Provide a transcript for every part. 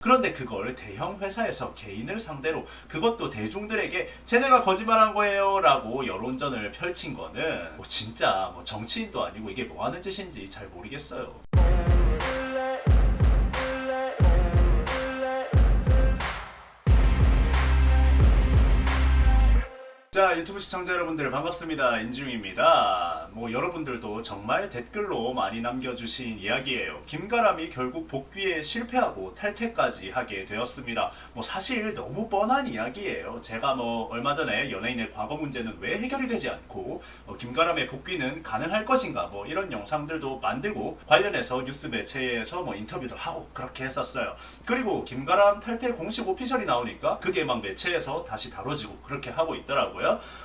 그런데 그걸 대형 회사에서 개인을 상대로, 그것도 대중들에게 쟤네가 거짓말한 거예요 라고 여론전을 펼친 거는 진짜 정치인도 아니고 이게 뭐 하는 짓인지 잘 모르겠어요. 자, 유튜브 시청자 여러분들 반갑습니다. 인중입니다. 여러분들도 정말 댓글로 많이 남겨주신 이야기예요. 김가람이 결국 복귀에 실패하고 탈퇴까지 하게 되었습니다. 사실 너무 뻔한 이야기예요. 제가 얼마 전에 연예인의 과거 문제는 왜 해결이 되지 않고 김가람의 복귀는 가능할 것인가 이런 영상들도 만들고 관련해서 뉴스 매체에서 인터뷰도 하고 그렇게 했었어요. 그리고 김가람 탈퇴 공식 오피셜이 나오니까 그게 막 매체에서 다시 다뤄지고 그렇게 하고 있더라고요.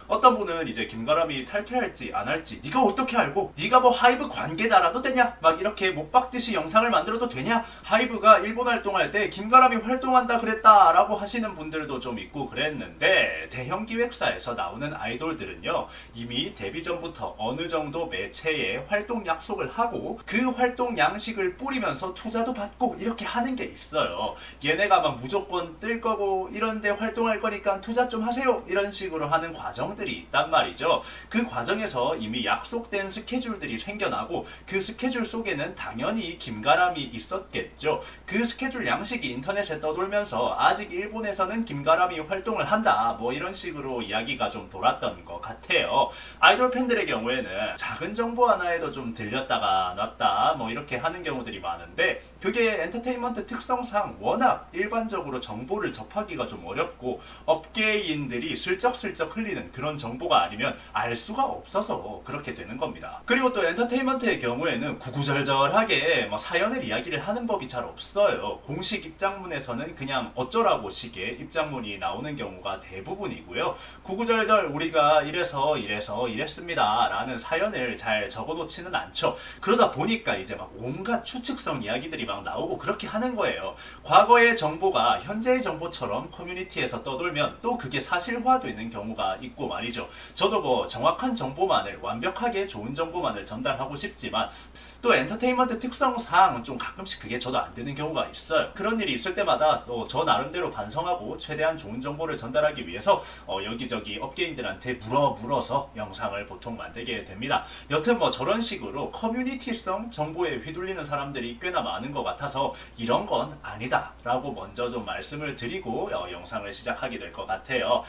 어떤 분은 이제 김가람이 탈퇴할지 안 할지 네가 어떻게 알고, 네가 하이브 관계자라도 되냐, 막 이렇게 못 박듯이 영상을 만들어도 되냐, 하이브가 일본 활동할 때 김가람이 활동한다 그랬다 라고 하시는 분들도 좀 있고 그랬는데, 대형 기획사에서 나오는 아이돌들은요 이미 데뷔 전부터 어느 정도 매체에 활동 약속을 하고 그 활동 양식을 뿌리면서 투자도 받고 이렇게 하는 게 있어요. 얘네가 막 무조건 뜰 거고 이런데 활동할 거니까 투자 좀 하세요 이런 식으로 하는 과정들이 있단 말이죠. 그 과정에서 이미 약속된 스케줄들이 생겨나고 그 스케줄 속에는 당연히 김가람이 있었겠죠. 그 스케줄 양식이 인터넷에 떠돌면서 아직 일본에서는 김가람이 활동을 한다 이런 식으로 이야기가 좀 돌았던 것 같아요. 아이돌 팬들의 경우에는 작은 정보 하나에도 좀 들렸다가 놨다 이렇게 하는 경우들이 많은데, 그게 엔터테인먼트 특성상 워낙 일반적으로 정보를 접하기가 좀 어렵고 업계인들이 슬쩍슬쩍 흘리는 그런 정보가 아니면 알 수가 없어서 그렇게 되는 겁니다. 그리고 또 엔터테인먼트의 경우에는 구구절절하게 사연을 이야기를 하는 법이 잘 없어요. 공식 입장문에서는 그냥 어쩌라고 식의 입장문이 나오는 경우가 대부분이고요. 구구절절 우리가 이래서 이랬습니다 라는 사연을 잘 적어놓지는 않죠. 그러다 보니까 이제 온갖 추측성 이야기들이 나오고 그렇게 하는 거예요. 과거의 정보가 현재의 정보처럼 커뮤니티에서 떠돌면 또 그게 사실화되는 경우가 있고 말이죠. 저도 정확한 정보만을, 완벽하게 좋은 정보만을 전달하고 싶지만 또 엔터테인먼트 특성상 좀 가끔씩 그게 저도 안 되는 경우가 있어요. 그런 일이 있을 때마다 또 저 나름대로 반성하고 최대한 좋은 정보를 전달하기 위해서 여기저기 업계인들한테 물어서 영상을 보통 만들게 됩니다. 여튼 저런 식으로 커뮤니티성 정보에 휘둘리는 사람들이 꽤나 많은 것 같아서 이런 건 아니다 라고 먼저 좀 말씀을 드리고 영상을 시작하게 될 것 같아요.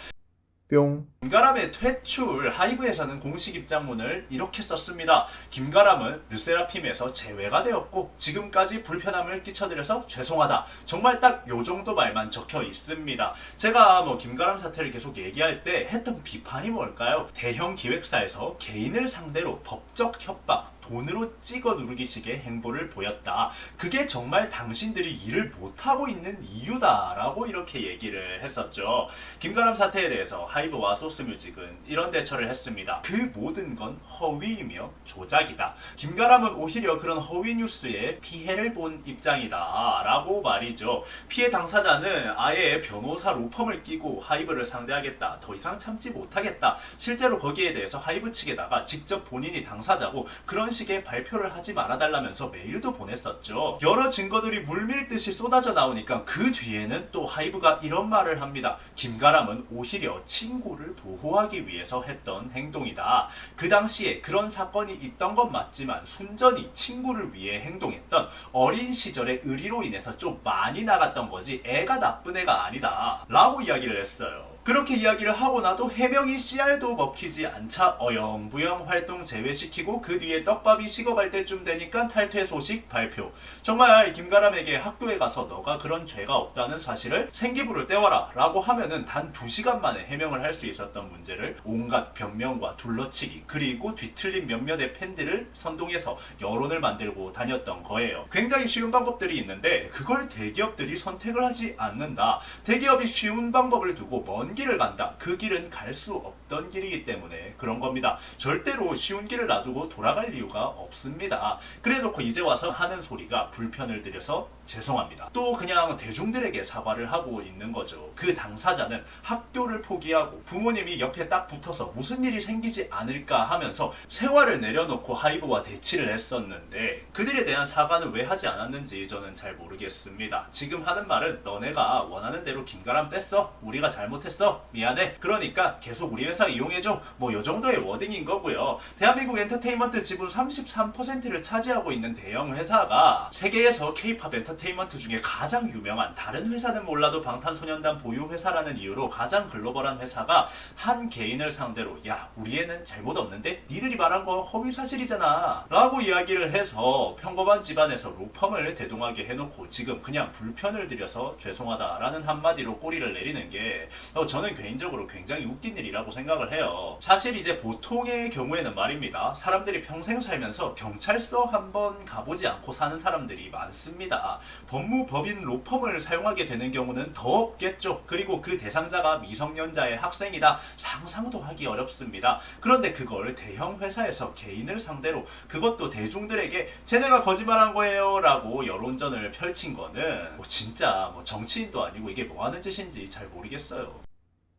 뿅. 김가람의 퇴출, 하이브에서는 공식 입장문을 이렇게 썼습니다. 김가람은 르세라핌에서 제외가 되었고 지금까지 불편함을 끼쳐드려서 죄송하다. 정말 딱 요 정도 말만 적혀 있습니다. 제가 김가람 사태를 계속 얘기할 때 했던 비판이 뭘까요? 대형 기획사에서 개인을 상대로 법적 협박, 돈으로 찍어 누르기식의 행보를 보였다. 그게 정말 당신들이 일을 못하고 있는 이유다라고 이렇게 얘기를 했었죠. 김가람 사태에 대해서 하이브와 소스뮤직은 이런 대처를 했습니다. 그 모든 건 허위이며 조작이다. 김가람은 오히려 그런 허위 뉴스에 피해를 본 입장이다 라고 말이죠. 피해 당사자는 아예 변호사 로펌을 끼고 하이브를 상대하겠다, 더 이상 참지 못하겠다, 실제로 거기에 대해서 하이브 측에다가 직접 본인이 당사자고 그런 식의 발표를 하지 말아달라면서 메일도 보냈었죠. 여러 증거들이 물밀듯이 쏟아져 나오니까 그 뒤에는 또 하이브가 이런 말을 합니다. 김가람은 오히려 친구를 보호하기 위해서 했던 행동이다. 그 당시에 그런 사건이 있던 건 맞지만 순전히 친구를 위해 행동했던, 어린 시절의 의리로 인해서 좀 많이 나갔던 거지 애가 나쁜 애가 아니다 라고 이야기를 했어요. 그렇게 이야기를 하고 나도 해명이 씨알도 먹히지 않자 어영부영 활동 제외시키고 그 뒤에 떡밥이 식어갈 때쯤 되니까 탈퇴 소식 발표. 정말 김가람에게 학교에 가서 너가 그런 죄가 없다는 사실을 생기부를 떼와라 라고 하면은 단 2시간 만에 해명을 할 수 있었던 문제를 온갖 변명과 둘러치기, 그리고 뒤틀린 몇몇의 팬들을 선동해서 여론을 만들고 다녔던 거예요. 굉장히 쉬운 방법들이 있는데 그걸 대기업들이 선택을 하지 않는다. 대기업이 쉬운 방법을 두고 먼 길을 간다. 그 길은 갈 수 없던 길이기 때문에 그런 겁니다. 절대로 쉬운 길을 놔두고 돌아갈 이유가 없습니다. 그래놓고 이제 와서 하는 소리가 불편을 드려서 죄송합니다. 또 그냥 대중들에게 사과를 하고 있는 거죠. 그 당사자는 학교를 포기하고 부모님이 옆에 딱 붙어서 무슨 일이 생기지 않을까 하면서 세화를 내려놓고 하이브와 대치를 했었는데 그들에 대한 사과는 왜 하지 않았는지 저는 잘 모르겠습니다. 지금 하는 말은 너네가 원하는 대로 김가람 뺐어. 우리가 잘못했어. 미안해. 그러니까 계속 우리 회사 이용해줘. 뭐 요 정도의 워딩인 거고요. 대한민국 엔터테인먼트 지분 33%를 차지하고 있는 대형 회사가 세계에서 K-팝 엔터테인먼트 중에 가장 유명한, 다른 회사는 몰라도 방탄소년단 보유 회사라는 이유로 가장 글로벌한 회사가 한 개인을 상대로 야 우리 애는 잘못 없는데 니들이 말한 거 허위 사실이잖아 라고 이야기를 해서 평범한 집안에서 로펌을 대동하게 해놓고 지금 그냥 불편을 드려서 죄송하다라는 한마디로 꼬리를 내리는 게 저는 개인적으로 굉장히 웃긴 일이라고 생각을 해요. 사실 이제 보통의 경우에는 말입니다. 사람들이 평생 살면서 경찰서 한번 가보지 않고 사는 사람들이 많습니다. 법무법인 로펌을 사용하게 되는 경우는 더 없겠죠. 그리고 그 대상자가 미성년자의 학생이다. 상상도 하기 어렵습니다. 그런데 그걸 대형 회사에서 개인을 상대로, 그것도 대중들에게 쟤네가 거짓말한 거예요 라고 여론전을 펼친 거는 진짜 정치인도 아니고 이게 뭐 하는 짓인지 잘 모르겠어요.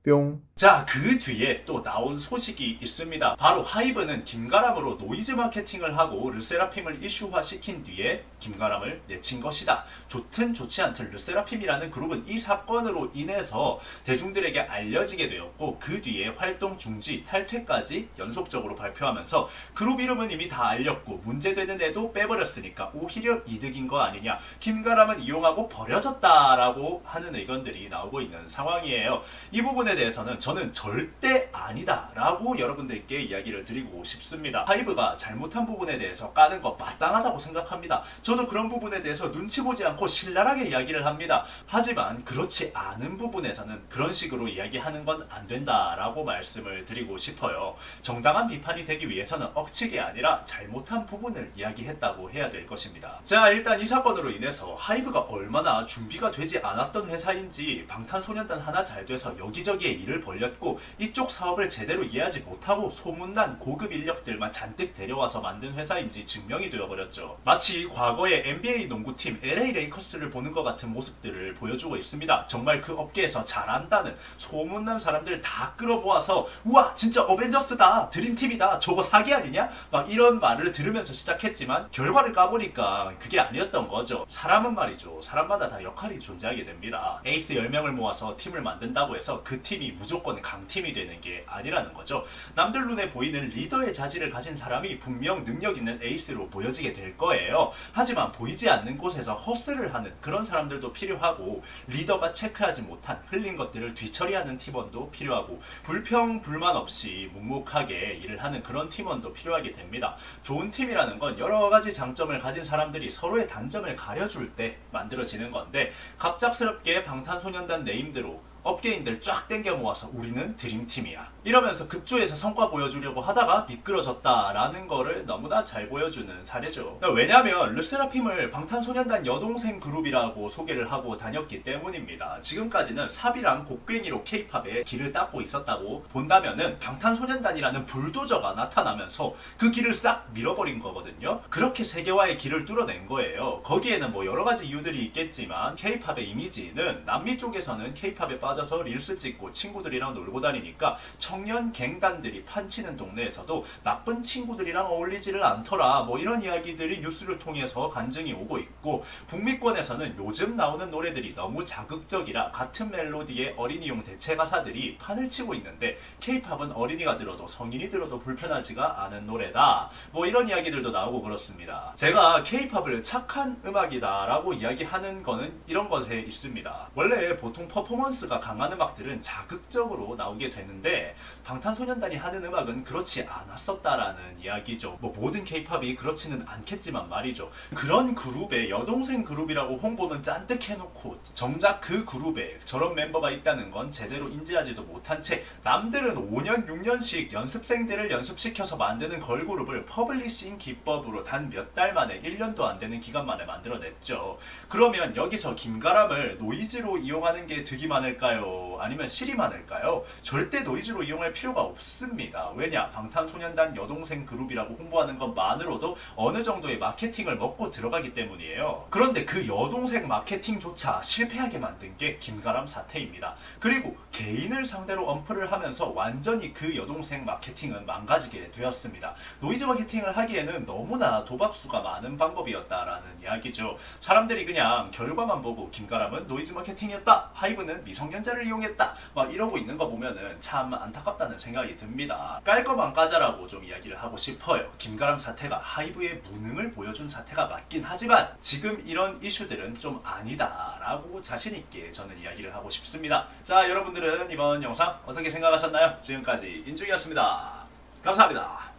뿅. 자, 그 뒤에 또 나온 소식이 있습니다. 바로 하이브는 김가람으로 노이즈 마케팅을 하고 르세라핌을 이슈화시킨 뒤에 김가람을 내친 것이다. 좋든 좋지 않든 르세라핌이라는 그룹은 이 사건으로 인해서 대중들에게 알려지게 되었고 그 뒤에 활동 중지, 탈퇴까지 연속적으로 발표하면서 그룹 이름은 이미 다 알렸고 문제되는 애도 빼버렸으니까 오히려 이득인 거 아니냐. 김가람은 이용하고 버려졌다라고 하는 의견들이 나오고 있는 상황이에요. 이 부분에 대해서는 저는 절대 아니다 라고 여러분들께 이야기를 드리고 싶습니다. 하이브가 잘못한 부분에 대해서 까는 거 마땅하다고 생각합니다. 저도 그런 부분에 대해서 눈치 보지 않고 신랄하게 이야기를 합니다. 하지만 그렇지 않은 부분에서는 그런 식으로 이야기하는 건 안 된다라고 말씀을 드리고 싶어요. 정당한 비판이 되기 위해서는 억측이 아니라 잘못한 부분을 이야기했다고 해야 될 것입니다. 자, 일단 이 사건으로 인해서 하이브가 얼마나 준비가 되지 않았던 회사인지, 방탄소년단 하나 잘 돼서 여기저기에 일을 벌렸고 이쪽 사업을 제대로 이해하지 못하고 소문난 고급 인력들만 잔뜩 데려와서 만든 회사인지 증명이 되어버렸죠. 마치 과거의 NBA 농구팀 LA 레이커스를 보는 것 같은 모습들을 보여주고 있습니다. 정말 그 업계에서 잘한다는 소문난 사람들 다 끌어모아서 우와 진짜 어벤져스다, 드림팀이다, 저거 사기 아니냐? 막 이런 말을 들으면서 시작했지만 결과를 까보니까 그게 아니었던 거죠. 사람은 말이죠, 사람마다 다 역할이 존재하게 됩니다. 에이스 10명을 모아서 팀을 만든다고 해서 그 팀이 무조건 강팀이 되는 게 아니라는 거죠. 남들 눈에 보이는 리더의 자질을 가진 사람이 분명 능력 있는 에이스로 보여지게 될 거예요. 하지만 보이지 않는 곳에서 허슬을 하는 그런 사람들도 필요하고, 리더가 체크하지 못한 흘린 것들을 뒤처리하는 팀원도 필요하고, 불평 불만 없이 묵묵하게 일을 하는 그런 팀원도 필요하게 됩니다. 좋은 팀이라는 건 여러 가지 장점을 가진 사람들이 서로의 단점을 가려줄 때 만들어지는 건데, 갑작스럽게 방탄소년단 네임드로 업계인들 쫙 땡겨 모아서 우리는 드림팀이야 이러면서 급조해서 성과 보여주려고 하다가 미끄러졌다라는 거를 너무나 잘 보여주는 사례죠. 왜냐하면 르세라핌을 방탄소년단 여동생 그룹이라고 소개를 하고 다녔기 때문입니다. 지금까지는 삽이랑 곡괭이로 K-팝에 길을 닦고 있었다고 본다면은 방탄소년단이라는 불도저가 나타나면서 그 길을 싹 밀어버린 거거든요. 그렇게 세계화의 길을 뚫어낸 거예요. 거기에는 뭐 여러 가지 이유들이 있겠지만 K-팝의 이미지는 남미 쪽에서는 K-팝에 빠져서 릴스 찍고 친구들이랑 놀고 다니니까 청년 갱단들이 판치는 동네에서도 나쁜 친구들이랑 어울리지를 않더라, 뭐 이런 이야기들이 뉴스를 통해서 간증이 오고 있고, 북미권에서는 요즘 나오는 노래들이 너무 자극적이라 같은 멜로디의 어린이용 대체 가사들이 판을 치고 있는데 K-팝은 어린이가 들어도 성인이 들어도 불편하지가 않은 노래다, 뭐 이런 이야기들도 나오고 그렇습니다. 제가 K-팝을 착한 음악이다 라고 이야기하는 거는 이런 것에 있습니다. 원래 보통 퍼포먼스가 강한 음악들은 자극적으로 나오게 되는데 방탄소년단이 하는 음악은 그렇지 않았었다라는 이야기죠. 뭐 모든 K-팝이 그렇지는 않겠지만 말이죠. 그런 그룹의 여동생 그룹이라고 홍보는 짠뜩 해놓고 정작 그 그룹에 저런 멤버가 있다는 건 제대로 인지하지도 못한 채 남들은 5년 6년씩 연습생들을 연습시켜서 만드는 걸그룹을 퍼블리싱 기법으로 단 몇 달 만에, 1년도 안 되는 기간 만에 만들어냈죠. 그러면 여기서 김가람을 노이즈로 이용하는 게 득이 많을까 많을까요? 아니면 실이 많을까요? 절대 노이즈로 이용할 필요가 없습니다. 왜냐? 방탄소년단 여동생 그룹이라고 홍보하는 것만으로도 어느 정도의 마케팅을 먹고 들어가기 때문이에요. 그런데 그 여동생 마케팅조차 실패하게 만든 게 김가람 사태입니다. 그리고 개인을 상대로 언플을 하면서 완전히 그 여동생 마케팅은 망가지게 되었습니다. 노이즈 마케팅을 하기에는 너무나 도박수가 많은 방법이었다라는 이야기죠. 사람들이 그냥 결과만 보고 김가람은 노이즈 마케팅이었다, 하이브는 미성년자를 이용했다, 막 이러고 있는 거 보면은 참 안타깝다는 생각이 듭니다. 깔 거만 까자라고 좀 이야기를 하고 싶어요. 김가람 사태가 하이브의 무능을 보여준 사태가 맞긴 하지만 지금 이런 이슈들은 좀 아니다라고 자신있게 저는 이야기를 하고 싶습니다. 자, 여러분들은 이번 영상 어떻게 생각하셨나요? 지금까지 인중이었습니다. 감사합니다.